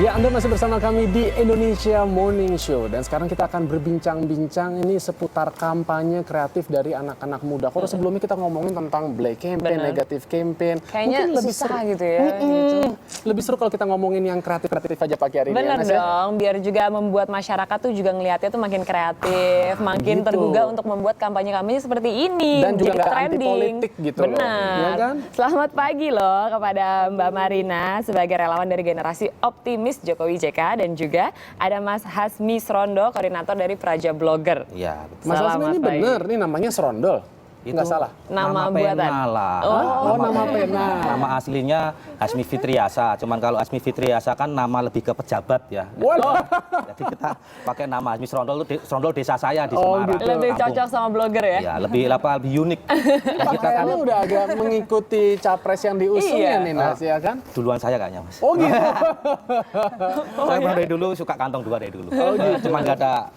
Ya, Anda masih bersama kami di Indonesia Morning Show. Dan sekarang kita akan berbincang-bincang ini seputar kampanye kreatif dari anak-anak muda. Kalau sebelumnya kita ngomongin tentang black campaign, negatif campaign. Kayaknya mungkin lebih susah seru, gitu ya. Gitu. Lebih seru kalau kita ngomongin yang kreatif-kreatif aja pagi hari ini. Bener ya, Nas, ya? dong, biar juga membuat masyarakat tuh juga ngelihatnya tuh makin kreatif, makin gitu. tergugah untuk membuat kampanye-kampanye seperti ini. Dan juga jadi nggak trending. anti-politik gitu loh. Benar. Ya kan? Selamat pagi loh kepada Mbak Marina sebagai relawan dari generasi optimis Jokowi JK, dan juga ada Mas Hasmi Srondo, koordinator dari Praja Blogger. Iya, betul. Mas Hasmi Selamat ini pagi. bener, ini namanya Serondol. Nggak salah. Nama nama buatan. pena lah. Oh, nama pena. Nama aslinya Hasmi Fitriasa. Cuman kalau Hasmi Fitriasa kan nama lebih ke pejabat ya. Waduh. Jadi kita pakai nama Hasmi Srondol itu Srondol desa saya di Oh, Semarang. gitu. Lebih Kampung. cocok sama blogger ya? Ya, lebih unik. Dan kita kan Pakaiannya udah agak mengikuti capres yang diusung Iya. ya nih, Nas, ya kan? duluan saya kayaknya, Mas. Oh gitu. Saya memang dari dulu suka kantong dua dari dulu. Oh, gitu. Cuma nggak ada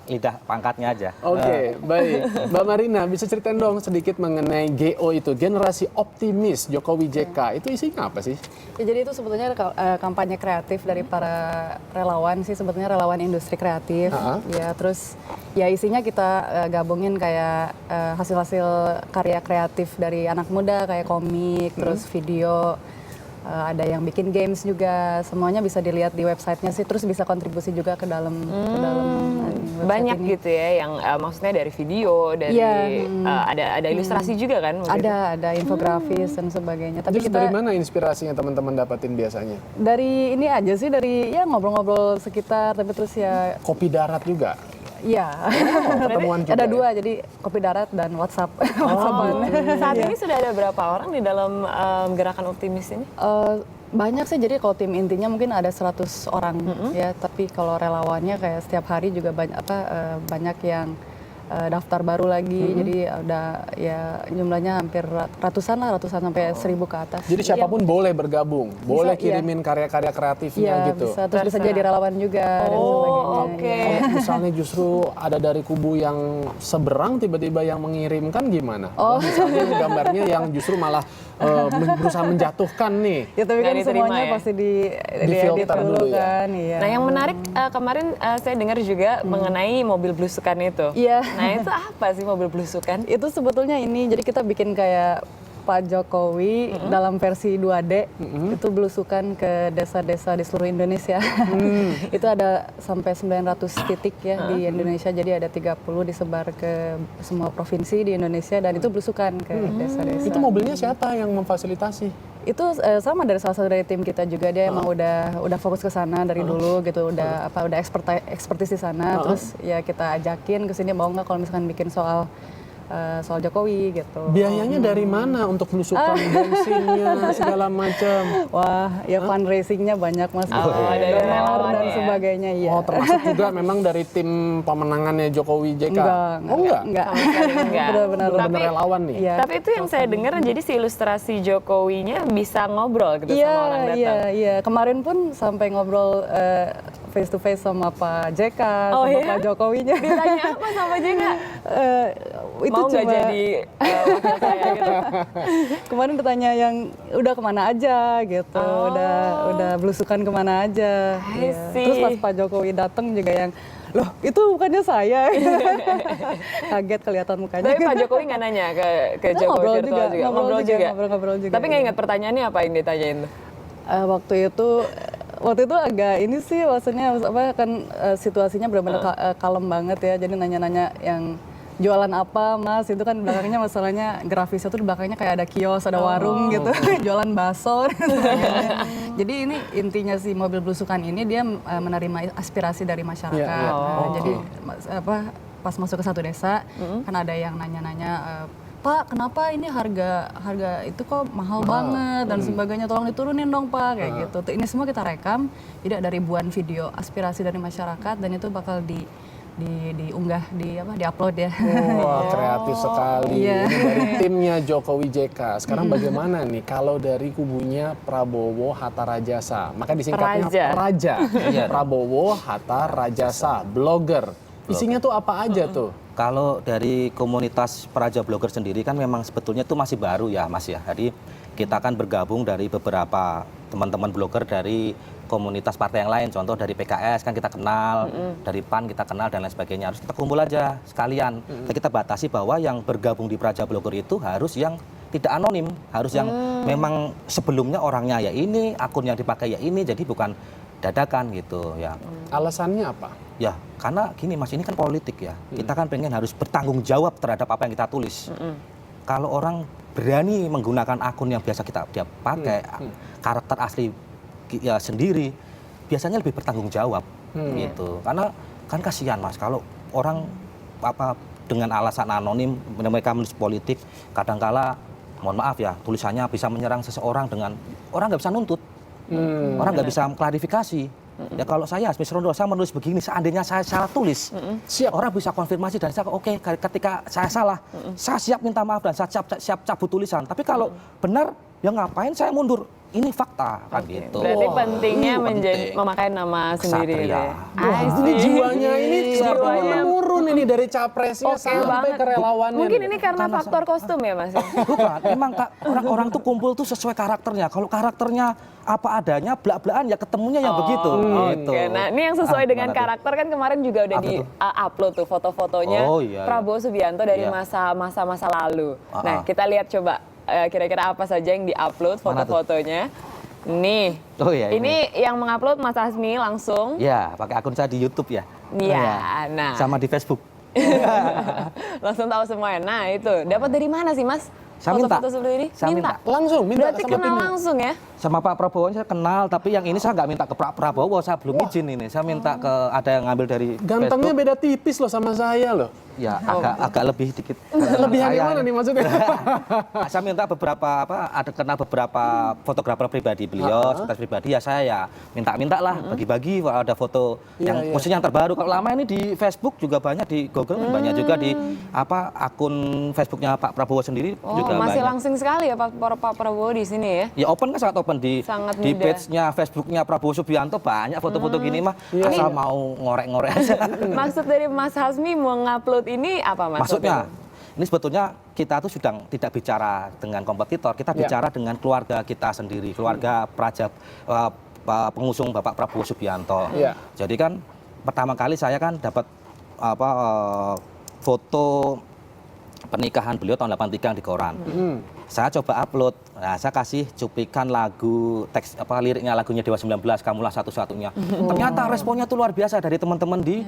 lidah pangkatnya aja. Oke, baik. Mbak Marina, bisa ceritain dong sedikit mengenai GO itu, generasi optimis Jokowi JK. Itu isinya apa sih? Ya, jadi itu sebetulnya kampanye kreatif dari para relawan sih, sebetulnya relawan industri kreatif. Ya, terus ya isinya kita gabungin kayak hasil-hasil karya kreatif dari anak muda kayak komik, terus video. Ada yang bikin games juga, semuanya bisa dilihat di websitenya sih, terus bisa kontribusi juga ke dalam website Banyak ini. gitu ya, yang maksudnya dari video, dari Iya, ada ilustrasi juga kan? mungkin? Ada infografis dan sebagainya. Tapi Terus dari mana inspirasinya teman-teman dapatin biasanya? dari ini aja sih, dari ya ngobrol-ngobrol sekitar, tapi terus ya Kopi darat juga? iya. Ketemuan juga Ada ya? dua, jadi kopi darat dan WhatsApp. Saat ini sudah ada berapa orang di dalam gerakan optimis ini? Banyak sih, jadi kalau tim intinya mungkin ada 100 orang ya, tapi kalau relawannya kayak setiap hari juga banyak yang daftar baru lagi, jadi ada ya jumlahnya hampir ratusan sampai 1.000 ke atas. Jadi siapapun boleh bergabung, boleh iya. kirimin karya-karya kreatifnya Iya, gitu. bisa, terus bisa jadi relawan juga dan sebagainya. Oke. Iya. Kalau misalnya justru ada dari kubu yang seberang tiba-tiba yang mengirimkan gimana? Oh. Misalnya gambarnya yang justru malah berusaha menjatuhkan nih. Ya tapi Nggak kan diterima semuanya ya? pasti diedit Difilter dulu dulu ya? kan, iya. Nah, yang menarik kemarin saya dengar juga mengenai mobil belusukan itu. Iya. Nah, itu apa sih mobil belusukan? Itu sebetulnya ini, jadi kita bikin kayak Pak Jokowi dalam versi 2D, itu belusukan ke desa-desa di seluruh Indonesia. Itu ada sampai 900 titik ya di Indonesia, jadi ada 30 disebar ke semua provinsi di Indonesia, dan itu belusukan ke desa-desa. Itu mobilnya siapa yang memfasilitasi? Itu sama dari salah satu dari tim kita juga, dia emang udah fokus ke sana dari dulu gitu, udah ekspertis di sana, terus ya kita ajakin ke sini, mau nggak kalau misalkan bikin soal Jokowi gitu. Biayanya dari mana untuk belusukan bensinnya segala macam? Wah, ya fundraisingnya banyak Mas. dari Donor relawan dan ya. sebagainya, iya. Oh, termasuk juga memang dari tim pemenangannya Jokowi JK? Oh, enggak? Sama sekali enggak. Benar-benar Benar-benar relawan nih? Iya. Tapi itu yang saya dengar, jadi si ilustrasi Jokowinya bisa ngobrol gitu sama orang datang. Iya. Kemarin pun sampai ngobrol face to face sama Pak JK, Oh, sama iya? Pak Jokowinya. Ditanya apa sama JK? Itu Mau nggak cuma jadi wakil saya gitu? kemarin ditanya yang udah kemana aja gitu, udah belusukan kemana aja. I Iya. see. Terus pas Pak Jokowi datang juga yang, loh itu bukannya saya. Kaget kelihatan mukanya. Tapi Pak Jokowi nggak nanya ke Kita Jokowi ngobrol virtual juga, ngobrol juga. Tapi nggak ingat pertanyaannya apa yang ditanyain tuh? Waktu itu agak ini sih, maksudnya kan situasinya benar-benar kalem banget ya, jadi nanya-nanya yang jualan apa Mas, itu kan belakangnya masalahnya grafisnya tuh di belakangnya kayak ada kios, ada warung gitu, jualan bakso. Jadi ini intinya si mobil belusukan ini dia menerima aspirasi dari masyarakat. Iya, iya. Jadi pas masuk ke satu desa kan ada yang nanya-nanya, Pak, kenapa ini harga itu kok mahal banget dan sebagainya, tolong diturunin dong Pak, kayak gitu. Ini semua kita rekam, jadi ada ribuan video aspirasi dari masyarakat, dan itu bakal diunggah, diupload ya. Wah, kreatif sekali. Iya. Ini dari timnya Jokowi JK. Sekarang bagaimana nih kalau dari kubunya Prabowo Hatta Rajasa? Maka disingkatnya Praja. Iya. Prabowo Hatta Rajasa, blogger. Isinya tuh apa aja tuh? Kalau dari komunitas Praja Blogger sendiri kan memang sebetulnya itu masih baru ya Mas ya. Jadi kita kan bergabung dari beberapa teman-teman blogger dari komunitas partai yang lain, contoh dari PKS kan kita kenal, dari PAN kita kenal dan lain sebagainya. Harus kita kumpul aja sekalian. Kita batasi bahwa yang bergabung di Praja Blogger itu harus yang tidak anonim, harus yang memang sebelumnya orangnya ya ini, akun yang dipakai ya ini, jadi bukan dadakan gitu ya. Alasannya apa? Ya, karena gini Mas, ini kan politik ya. Kita kan pengen harus bertanggung jawab terhadap apa yang kita tulis. Kalau orang berani menggunakan akun yang biasa dia pakai, karakter asli ya sendiri, biasanya lebih bertanggung jawab gitu. Karena kan kasihan Mas, kalau orang dengan alasan anonim mereka menulis politik, kadangkala mohon maaf ya, tulisannya bisa menyerang seseorang dengan orang nggak bisa nuntut, orang nggak bisa klarifikasi. Ya kalau saya Hasmi Srondo, saya menulis begini, seandainya saya salah tulis, orang bisa konfirmasi dan saya oke, ketika saya salah, saya siap minta maaf dan saya siap cabut tulisan. Tapi kalau benar, ya ngapain saya mundur? Ini fakta kan gitu. Berarti pentingnya memakai nama sendiri. Ksatria. Ini jiwanya ini Jiwanya. menurun ini dari capresnya Oke sampai banget. ke relawannya. Mungkin ini karena faktor kostum ya Mas? Bukan, memang orang-orang tuh kumpul tuh sesuai karakternya. Kalau karakternya apa adanya, belak-belakan ya ketemunya yang begitu. Gitu. Oke, nah ini yang sesuai dengan Mana tuh? karakter kan kemarin juga udah Apa tuh? di-upload tuh foto-fotonya Oh, iya. Prabowo Subianto dari Iya. masa-masa lalu. Nah kita lihat coba kira-kira apa saja yang di-upload Mana tuh? foto-fotonya. Nih, Oh iya, ini yang mengupload Mas Hasmi langsung. Ya, pakai akun saya di YouTube ya. Iya, nah. Sama di Facebook. Langsung tahu semuanya. Nah itu, dapat dari mana sih Mas? Saya minta. Foto-foto seperti ini? Saya minta. Langsung minta Berarti sama kenal timnya. langsung ya? Sama Pak Prabowo saya kenal, tapi yang ini saya nggak minta ke Pak Prabowo, saya belum izin ini. Saya minta ke ada yang ngambil dari Gantengnya Facebook. beda tipis loh sama saya loh. Ya, agak lebih dikit. Lebihan Saya yang mana ini. nih maksudnya? Saya minta beberapa ada kenal beberapa fotografer pribadi beliau, sekretaris pribadi ya saya ya minta lah bagi-bagi kalau ada foto yang khususnya yang terbaru. Kalau lama ini di Facebook juga banyak, di Google banyak juga di akun Facebooknya Pak Prabowo sendiri juga Masih banyak. langsing sekali ya Pak Prabowo di sini ya? Ya open kan sangat open di Sangat di mudah. page-nya Facebooknya Prabowo Subianto banyak foto-foto gini mah. Asal mau ngorek-ngorek aja. Maksud dari Mas Hasmi mau ngupload ini apa Mas? Maksudnya, ini sebetulnya kita tuh sedang tidak bicara dengan kompetitor, kita bicara dengan keluarga kita sendiri, keluarga Praja pengusung Bapak Prabowo Subianto. Iya. Jadi kan pertama kali saya kan dapat foto pernikahan beliau tahun 83 di koran. Saya coba upload, nah saya kasih cuplikan lagu teks liriknya lagunya Dewa 19, Kamulah Satu-Satunya. Ternyata responnya tuh luar biasa dari teman-teman di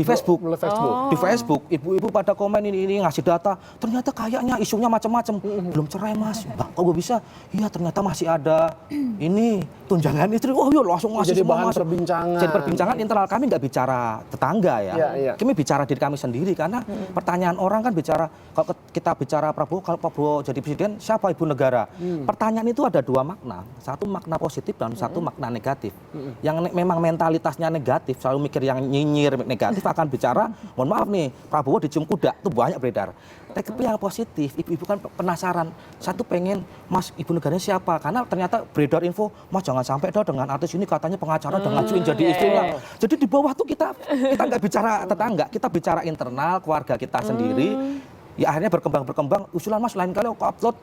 Facebook. Melalui Facebook. Di Facebook, ibu-ibu pada komen ini ngasih data. Ternyata kayaknya isunya macam-macam. Belum cerai Mas. Bah, kok gue bisa? Iya ternyata masih ada ini tunjangan istri. Oh iya langsung ngasih Jadi semua bahan masuk. perbincangan. Jadi perbincangan internal kami nggak bicara tetangga ya. Iya. Kami bicara diri kami sendiri karena pertanyaan orang kan bicara kalau kita bicara Prabowo, kalau Prabowo jadi presiden siapa ibu negara? Pertanyaan itu ada dua makna. Satu makna positif dan satu makna negatif. Yang memang mentalitasnya negatif, selalu mikir yang nyinyir negatif akan bicara, mohon maaf nih, Prabowo dicium kuda, itu banyak beredar. Tapi yang positif, ibu-ibu kan penasaran, satu pengen, Mas ibu negaranya siapa? Karena ternyata beredar info, Mas jangan sampai dong dengan artis ini katanya pengacara dan ngajuin jadi istrinya. Jadi di bawah tuh kita nggak bicara tetangga, kita bicara internal keluarga kita sendiri. Ya akhirnya berkembang, usulan Mas lain kali aku upload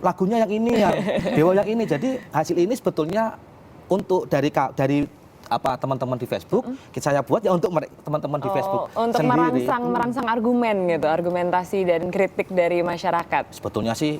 lagunya yang ini, yang Dewa yang ini. Jadi hasil ini sebetulnya untuk dari teman-teman di Facebook, saya buat ya untuk teman-teman di Facebook untuk sendiri. merangsang argumen gitu, argumentasi dan kritik dari masyarakat. Sebetulnya sih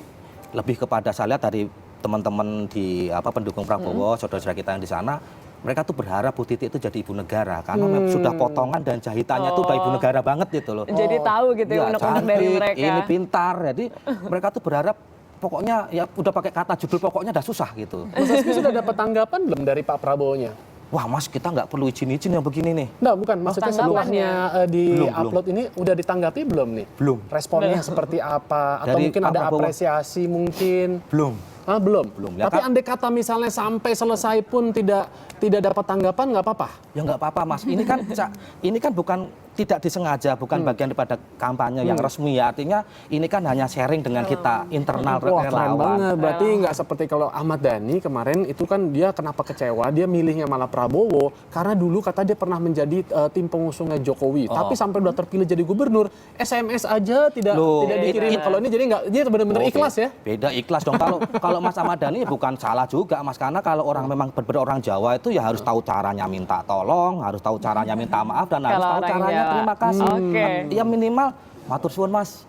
lebih kepada saya lihat dari teman-teman di pendukung Prabowo, saudara-saudara kita yang di sana, mereka tuh berharap Bu Titi itu jadi ibu negara karena sudah potongan dan jahitannya tuh udah ibu negara banget gitu loh. Jadi tahu gitu ya unek-unek dari cantik, mereka. ini pintar, jadi mereka tuh berharap pokoknya ya udah pakai kata judul pokoknya udah susah gitu. Mas Hasmi sudah dapat tanggapan belum dari Pak Prabowo-nya? Wah Mas kita nggak perlu izin-izin yang begini nih. Enggak, bukan. Maksudnya setelahnya di-upload ini udah ditanggapi belum nih? Belum. Responnya seperti apa? Atau Dari mungkin Pak ada Prabowo. apresiasi mungkin? Belum. Belum. Ya, Tapi andai kata misalnya sampai selesai pun tidak dapat tanggapan, nggak apa-apa? Ya nggak apa-apa Mas. Ini kan bukan tidak disengaja, bukan bagian daripada kampanye yang resmi ya. Artinya ini kan hanya sharing dengan kita internal Wah, keren relawan. banget. Berarti nggak seperti kalau Ahmad Dhani kemarin itu kan dia kenapa kecewa, dia milihnya malah Prabowo karena dulu kata dia pernah menjadi tim pengusungnya Jokowi. Tapi sampai udah terpilih jadi gubernur, SMS aja tidak dikirim. Kalau ini jadi nggak, dia benar-benar ikhlas ya? Beda ikhlas dong. Kalau Mas Ahmad Dhani bukan salah juga Mas, karena kalau orang memang benar orang Jawa itu ya harus tahu caranya minta tolong, harus tahu caranya minta maaf, dan harus Kalau tahu orang caranya Jawa. terima kasih. Oke. Ya minimal matur suwun Mas.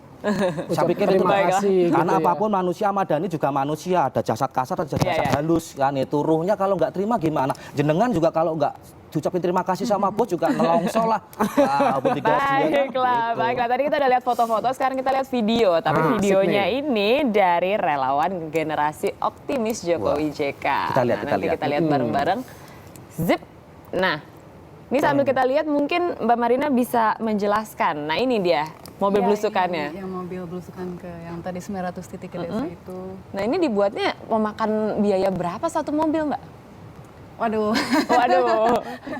Saya pikir itu terima kasih, karena gitu ya. apapun manusia, Ahmad Dhani juga manusia, ada jasad kasar, ada jasad Iya. halus kan, itu ruhnya kalau nggak terima gimana? Jenengan juga kalau nggak diucapin terima kasih sama bos juga nelongso lah. Baiklah. Tadi kita udah lihat foto-foto, sekarang kita lihat video. Tapi videonya ini dari relawan generasi optimis Jokowi JK. Nanti kita lihat bareng-bareng. Zip. Nah, ini sambil kita lihat mungkin Mbak Marina bisa menjelaskan. Nah, ini dia mobil belusukannya. Yang mobil belusukan ke yang tadi 900 titik ke desa itu. Nah, ini dibuatnya memakan biaya berapa satu mobil, Mbak? Waduh.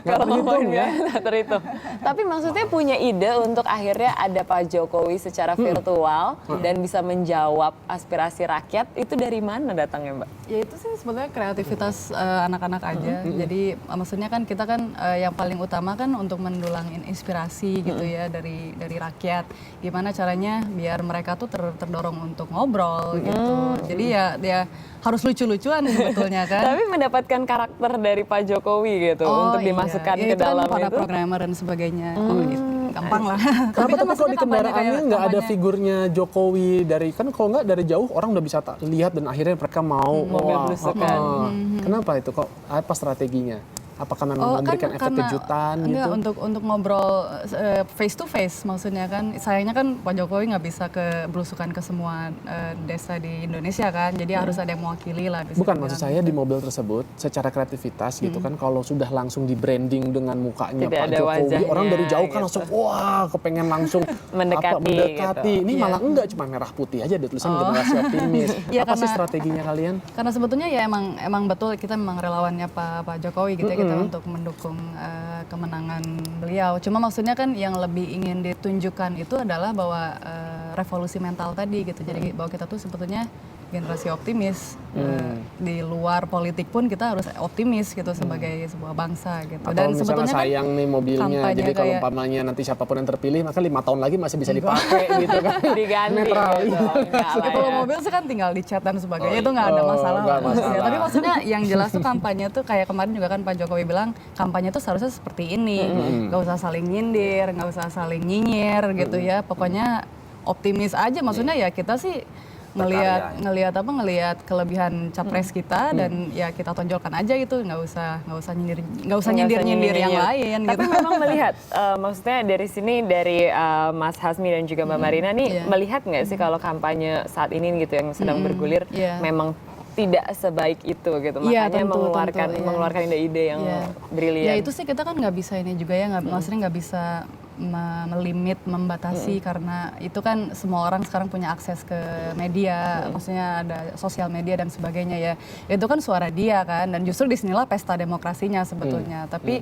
Kalau terhitung ya. nggak terhitung. Tapi maksudnya punya ide untuk akhirnya ada Pak Jokowi secara virtual dan bisa menjawab aspirasi rakyat, itu dari mana datangnya, Mbak? Ya itu sih sebetulnya kreativitas anak-anak aja. Jadi maksudnya kan kita kan yang paling utama kan untuk mendulang inspirasi gitu ya dari rakyat. Gimana caranya biar mereka tuh terdorong untuk ngobrol gitu. Jadi ya harus lucu-lucuan sebetulnya kan. Tapi mendapatkan karakter dari Pak Jokowi gitu untuk dimasukkan ya, ke itu dalam kan para itu. programmer dan sebagainya. Gampang lah. Kenapa tapi kalau di maksudnya kendaraannya kampanye nggak ada kampanye. figurnya Jokowi dari, kan kalau nggak dari jauh orang udah bisa lihat dan akhirnya mereka mau. Mobil belusukan. Kenapa itu kok? Apa strateginya? Apakah memang memberikan efek karena- kejutan enggak, gitu? untuk ngobrol face to face maksudnya kan. Sayangnya kan Pak Jokowi nggak bisa belusukan ke semua desa di Indonesia kan. Jadi harus ada yang mewakili lah. bisa Bukan, dibilang. maksud saya di mobil tersebut secara kreativitas gitu kan, kalau sudah langsung di branding dengan mukanya Tidak Pak ada Jokowi, wajahnya, orang dari jauh kan gitu. langsung wah kepengen langsung Mendekati gitu. Ini Iya. malah enggak, cuma merah putih aja ada tulisan generasi optimis. Iya, Apa sih karena- strateginya kalian? Karena sebetulnya ya emang betul kita memang relawannya Pak Jokowi gitu ya, kita untuk mendukung kemenangan beliau. Cuma maksudnya kan yang lebih ingin ditunjukkan itu adalah bahwa revolusi mental tadi gitu. Jadi bahwa kita tuh sebetulnya generasi optimis. Di luar politik pun kita harus optimis gitu sebagai sebuah bangsa gitu. Atau misalnya kan sayang nih mobilnya, kampanye jadi kalau kayak- umpamanya nanti siapapun yang terpilih, maka 5 tahun lagi masih bisa dipakai gitu kan. Diganti Netral. gitu. Enggak lah Kalau ya. mobil sih kan tinggal dicat dan sebagainya, itu nggak ada masalah nggak lah. masalah. Ya, tapi maksudnya yang jelas tuh kampanye tuh kayak kemarin juga kan Pak Jokowi bilang kampanye tuh seharusnya seperti ini, nggak usah saling nyindir, nggak usah saling nyinyir gitu ya. Pokoknya optimis aja. Maksudnya ya kita sih ngelihat kelebihan capres kita dan ya kita tonjolkan aja gitu, nggak usah nyindir yang lain Tapi gitu. memang melihat, maksudnya dari sini dari Mas Hasmi dan juga Mbak Marina nih Iya. melihat nggak sih kalau kampanye saat ini gitu yang sedang bergulir Iya. memang tidak sebaik itu gitu, Iya, makanya tentu, iya. mengeluarkan ide-ide yang Iya. brilian. Ya itu sih kita kan nggak bisa ini juga ya, maksudnya nggak bisa melimit, membatasi karena itu kan semua orang sekarang punya akses ke media, maksudnya ada sosial media dan sebagainya ya. Itu kan suara dia kan, dan justru disinilah pesta demokrasinya sebetulnya. Tapi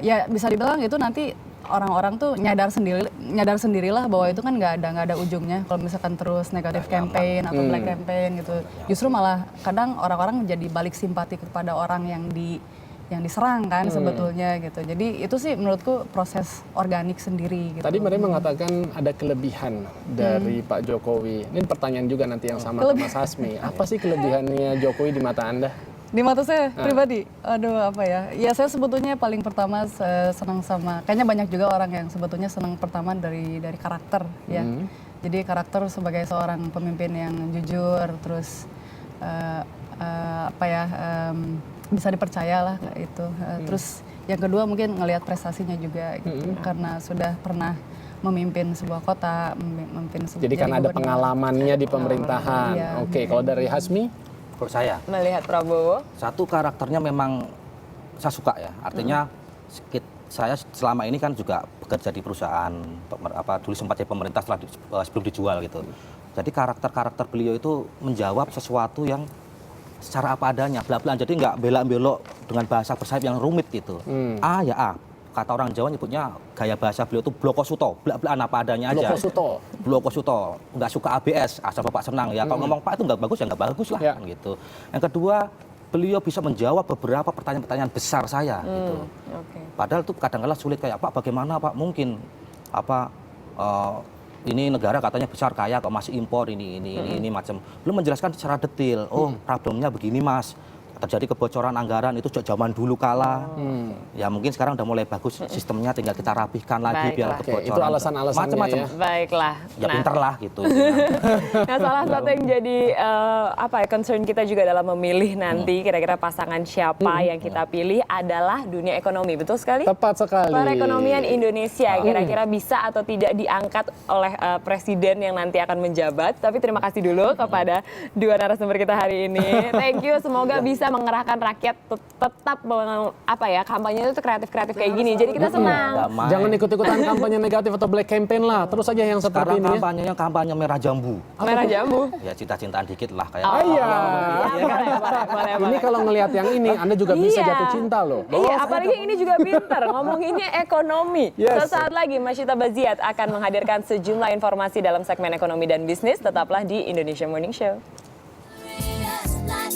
ya bisa dibilang itu nanti orang-orang tuh nyadar sendirilah bahwa itu kan nggak ada ujungnya kalau misalkan terus negatif campaign atau black campaign gitu. Justru malah kadang orang-orang jadi balik simpati kepada orang yang diserang kan sebetulnya gitu. Jadi itu sih menurutku proses organik sendiri gitu. Tadi Maria mengatakan ada kelebihan dari Pak Jokowi. Ini pertanyaan juga nanti yang sama ke Mas Hasmi. Apa sih kelebihannya Jokowi di mata Anda? Di mata saya pribadi, aduh apa ya? Ya saya sebetulnya paling pertama senang sama, kayaknya banyak juga orang yang sebetulnya senang pertama dari karakter ya. Jadi karakter sebagai seorang pemimpin yang jujur, terus bisa dipercaya lah kayak itu. Terus yang kedua mungkin ngelihat prestasinya juga gitu, karena sudah pernah memimpin sebuah kota, memimpin Jadi karena ada gubernur. pengalamannya di pemerintahan. Iya. Oke, kalau dari Hasmi? Menurut saya, Melihat Prabowo, satu karakternya memang saya suka ya. Artinya saya selama ini kan juga bekerja di perusahaan dulu sempat jadi pemerintah sebelum dijual gitu. Jadi karakter beliau itu menjawab sesuatu yang secara apa adanya, bela-belaan. Jadi nggak belak-belok dengan bahasa bersayap yang rumit gitu. A ya A, kata orang Jawa nyebutnya gaya bahasa beliau itu blokosuto, blak-blakan apa adanya aja. Blokosuto, nggak suka ABS, asal Bapak senang ya. Kalau ngomong Pak itu nggak bagus ya nggak bagus lah gitu. Yang kedua, beliau bisa menjawab beberapa pertanyaan-pertanyaan besar saya gitu. Padahal itu kadang-kala sulit kayak Pak bagaimana Pak mungkin ini negara katanya besar kaya kok masih impor ini macam. Belum menjelaskan secara detail. Oh, problemnya begini Mas. Terjadi kebocoran anggaran itu sejak zaman dulu kala. Ya mungkin sekarang udah mulai bagus sistemnya, tinggal kita rapihkan lagi biar kebocoran. Itu alasan-alasannya macam-macam. ya. Baiklah. Ya pinter lah gitu. Nah, salah satu yang jadi concern kita juga dalam memilih nanti kira-kira pasangan siapa yang kita pilih adalah dunia ekonomi. Betul sekali? Tepat sekali. Perekonomian Indonesia kira-kira bisa atau tidak diangkat oleh presiden yang nanti akan menjabat. Tapi terima kasih dulu kepada dua narasumber kita hari ini. Thank you, semoga bisa mengerahkan rakyat tetap kampanye itu kreatif-kreatif kayak gini. Jadi kita senang. Jangan ikut-ikutan kampanye negatif atau black campaign lah. Terus aja yang seperti Sekarang ini. kampanye merah jambu. Merah jambu. Ya cinta-cintaan dikit lah kayak. Ini kalau ngelihat yang ini, Anda juga bisa jatuh cinta loh. Iya, apalagi ini juga pinter. Ngomonginnya ekonomi. Sesaat lagi Masyita Baziat akan menghadirkan sejumlah informasi dalam segmen ekonomi dan bisnis. Tetaplah di Indonesia Morning Show.